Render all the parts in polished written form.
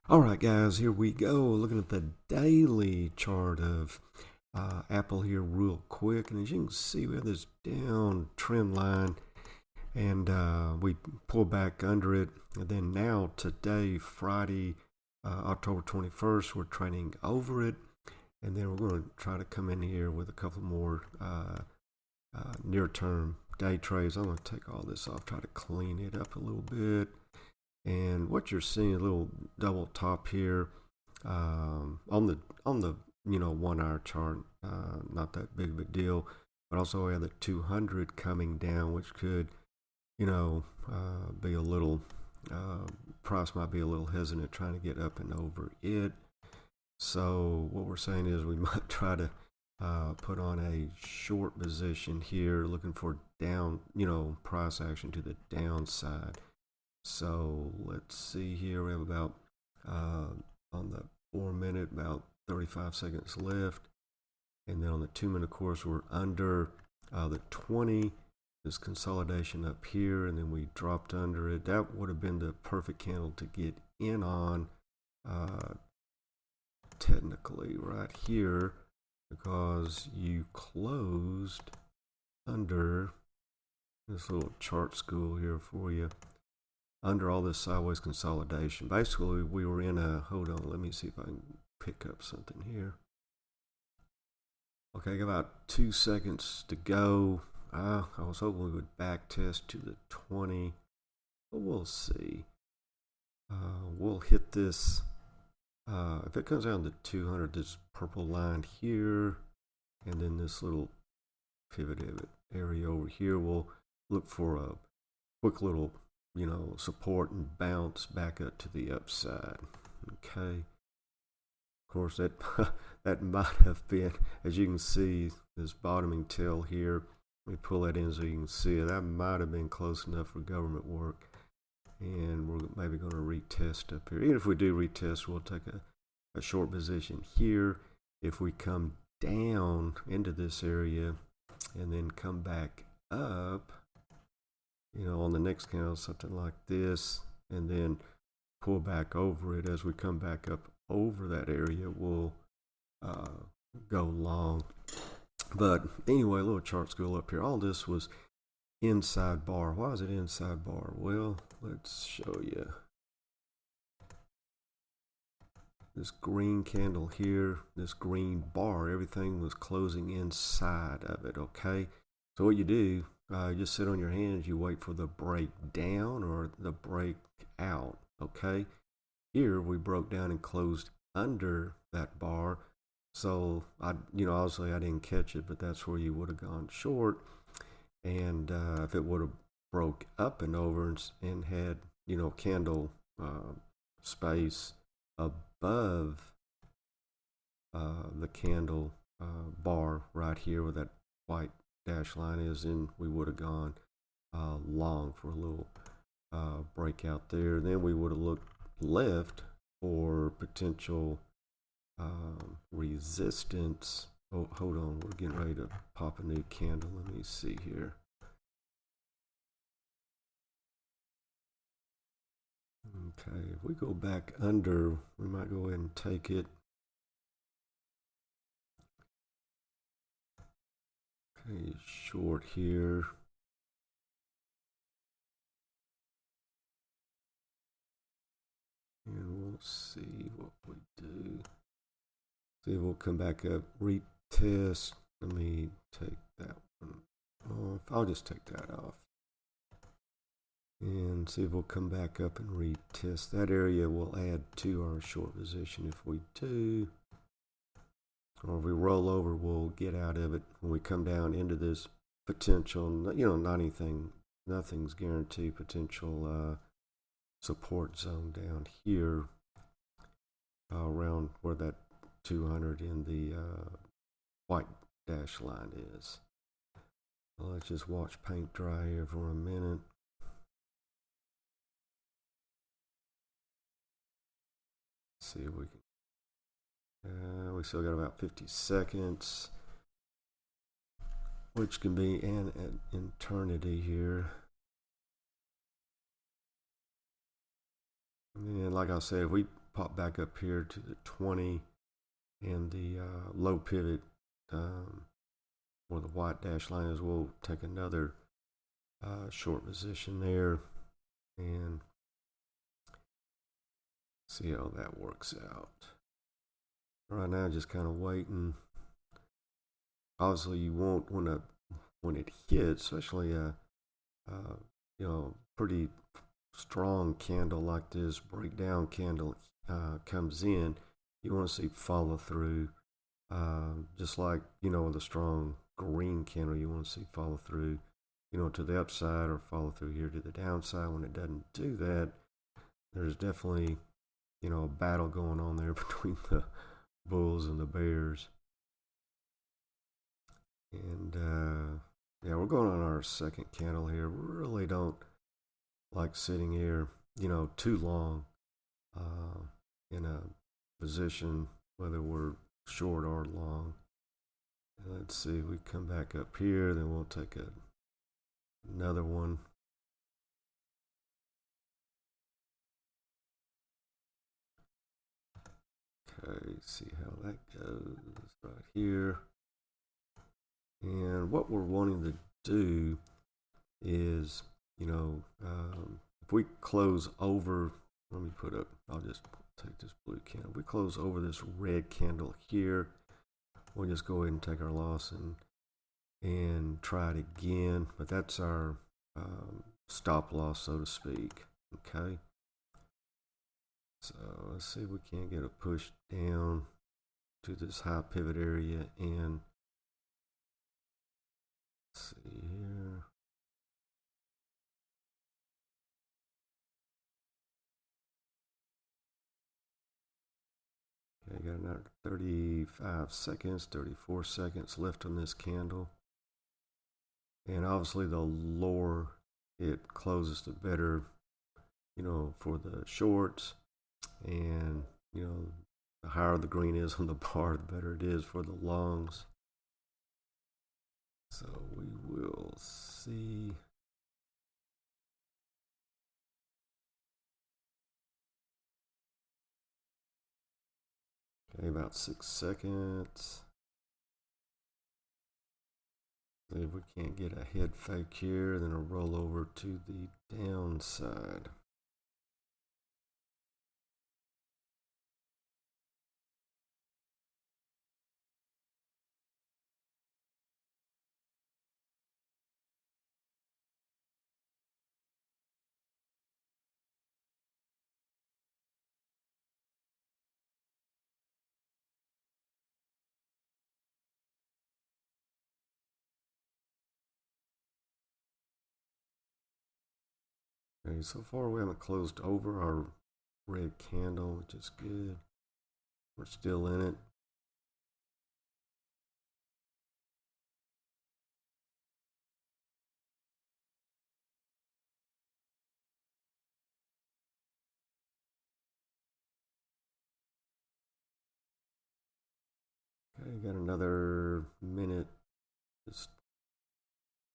All right, guys, here we go. Looking at the daily chart of Apple here real quick. And as you can see, we have this down trend line and we pull back under it. And then now today, Friday, October 21st, we're trading over it. And then we're going to try to come in here with a couple more near-term day trades. I'm going to take all this off, try to clean it up a little bit. And what you're seeing, a little double top here on the 1 hour chart, not that big of a deal. But also we have the 200 coming down, which could be a little price might be a little hesitant trying to get up and over it. So what we're saying is we might try to put on a short position here, looking for down, price action to the downside. So let's see here. We have about on the 4 minute, about 35 seconds left. And then on the 2 minute, of course, we're under the 20. This consolidation up here, and then we dropped under it. That would have been the perfect candle to get in on technically right here, because you closed under this little chart school here for you. Under all this sideways consolidation. Basically, we were in a, hold on, let me see if I can pick up something here. Okay, got about 2 seconds to go. I was hoping we would back test to the 20, but we'll see. We'll hit this, if it comes down to 200, this purple line here, and then this little pivot area over here, we'll look for a quick little support and bounce back up to the upside. Okay. Of course, that might have been, as you can see, this bottoming tail here. Let me pull that in so you can see it. That might have been close enough for government work. And we're maybe going to retest up here. Even if we do retest, we'll take a short position here. If we come down into this area and then come back up, on the next candle, something like this, and then pull back over it. As we come back up over that area, we'll go long. But anyway, a little chart school up here. All this was inside bar. Why is it inside bar? Well, let's show you. This green candle here, this green bar, everything was closing inside of it, okay? So what you do, you just sit on your hands, you wait for the break down or the break out, okay? Here we broke down and closed under that bar. So obviously I didn't catch it, but that's where you would have gone short. And if it would have broke up and over and had, candle space above the candle bar right here where that white dash line is, and we would have gone long for a little breakout there. Then we would have looked left for potential resistance. Oh, hold on, we're getting ready to pop a new candle. Let me see here. Okay, if we go back under, we might go ahead and take it. Okay, short here. And we'll see what we do. See if we'll come back up, retest. Let me take that one off. I'll just take that off. And see if we'll come back up and retest. That area will add to our short position if we do. Or if we roll over, we'll get out of it when we come down into this potential, not anything, nothing's guaranteed, potential support zone down here around where that 200 in the white dash line is. Well, let's just watch paint dry here for a minute. See if we can. We still got about 50 seconds, which can be an eternity here. And like I said, if we pop back up here to the 20 and the low pivot where the white dash line is. We'll take another short position there and see how that works out. Right now, just kind of waiting. Obviously, you won't when it hits, especially pretty strong candle like this breakdown candle comes in. You want to see follow through, just like with a strong green candle. You want to see follow through, to the upside or follow through here to the downside. When it doesn't do that, there's definitely a battle going on there between the bulls and the bears. And yeah, we're going on our second candle here. We really don't like sitting here too long in a position, whether we're short or long. And let's see, we come back up here, then we'll take another one. Okay, see how that goes right here. And what we're wanting to do is, if we close over, I'll just take this blue candle. If we close over this red candle here, we'll just go ahead and take our loss and try it again. But that's our stop loss, so to speak. Okay. So let's see if we can't get a push down to this high pivot area and let's see here. Okay, got another 35 seconds, 34 seconds left on this candle. And obviously the lower it closes, the better, for the shorts. And, the higher the green is on the bar, the better it is for the longs. So we will see. Okay, about 6 seconds. See if we can't get a head fake here, then a roll over to the downside. Okay, so far we haven't closed over our red candle, which is good. We're still in it. Okay, got another minute just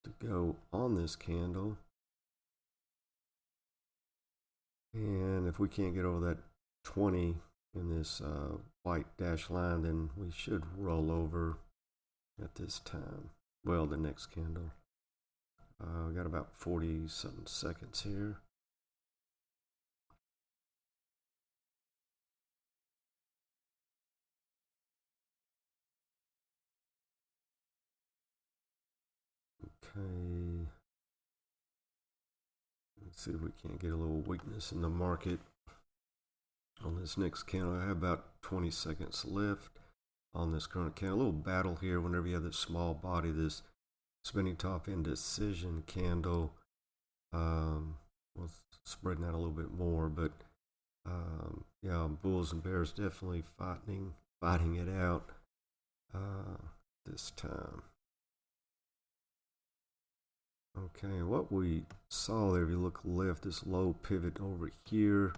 to go on this candle. And if we can't get over that 20 in this white dash line, then we should roll over at this time. Well, the next candle. We got about 40-something seconds here. Okay. Let's see if we can't get a little weakness in the market on this next candle. I have about 20 seconds left on this current candle. A little battle here whenever you have this small body, this spinning top indecision candle. Well, spreading out a little bit more, but yeah, bulls and bears definitely fighting it out this time. Okay, what we saw there, if you look left, this low pivot over here,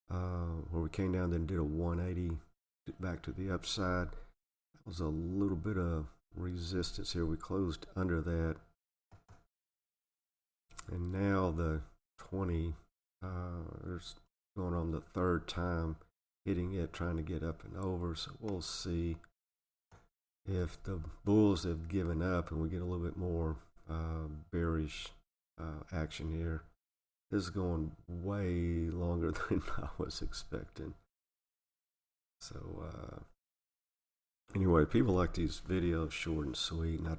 where we came down, then did a 180 back to the upside. That was a little bit of resistance here. We closed under that. And now the 20, there's going on the third time hitting it, trying to get up and over. So we'll see if the bulls have given up and we get a little bit more bearish action here. This is going way longer than I was expecting. So anyway, people like these videos short and sweet, and I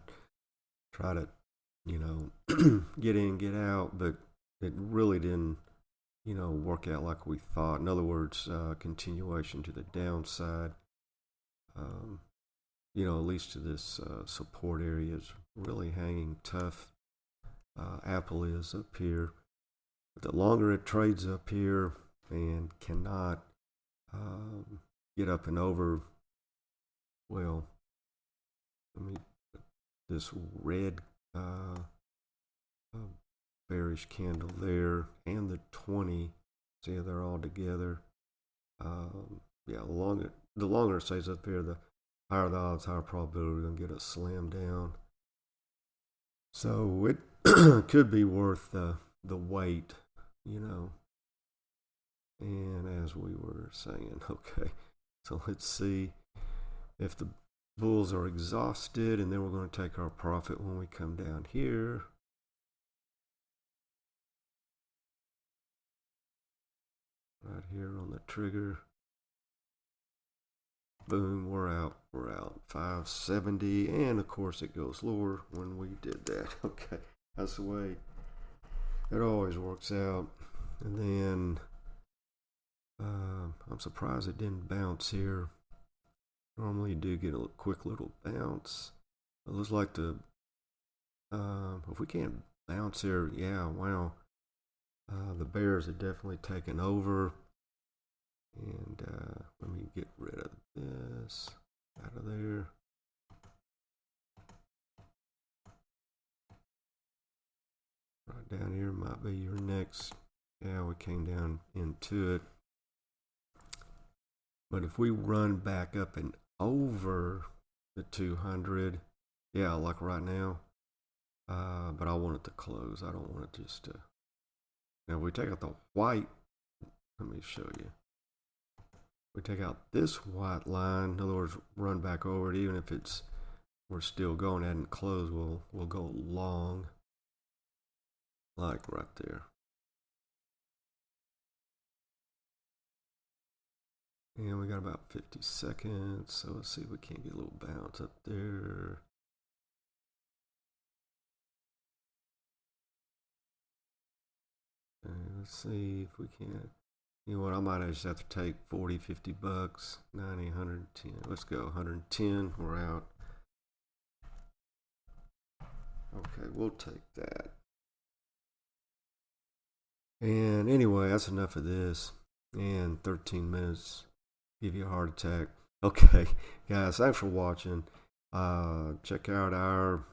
try to, get in, get out, but it really didn't, work out like we thought. In other words, continuation to the downside. At least to this support area is really hanging tough. Apple is up here. But the longer it trades up here and cannot get up and over, well, let me put this red bearish candle there and the 20. See, they're all together. The longer it stays up here, the higher the odds, higher probability we're going to get a slam down. So it could be worth the wait, And as we were saying, okay, so let's see if the bulls are exhausted, and then we're going to take our profit when we come down here. Right here on the trigger. Boom, we're out. 570, and of course it goes lower when we did that. Okay, that's the way it always works out. And then I'm surprised it didn't bounce here. Normally you do get a quick little bounce. It looks like if we can't bounce here, yeah, wow. The bears have definitely taken over. And let me get rid of this out of there. Right down here might be your next. Yeah, we came down into it. But if we run back up and over the 200, yeah, like right now. But I want it to close. I don't want it just to. Now, if we take out the white, let me show you. We take out this white line, in other words, run back over it, even if we're still going, it hadn't closed, we'll go long, like right there. And we got about 50 seconds, so let's see if we can't get a little bounce up there. And let's see if we can. You know what, I might just have to take 40, 50 bucks, 90, 110. Let's go, 110, we're out. Okay, we'll take that. And anyway, that's enough of this. And 13 minutes, give you a heart attack. Okay, guys, thanks for watching. Check out our,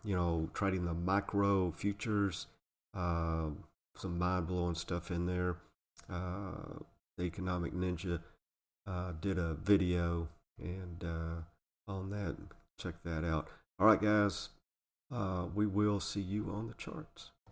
trading the micro futures. Some mind-blowing stuff in there. The Economic Ninja did a video and on that, check that out. All right, guys, we will see you on the charts.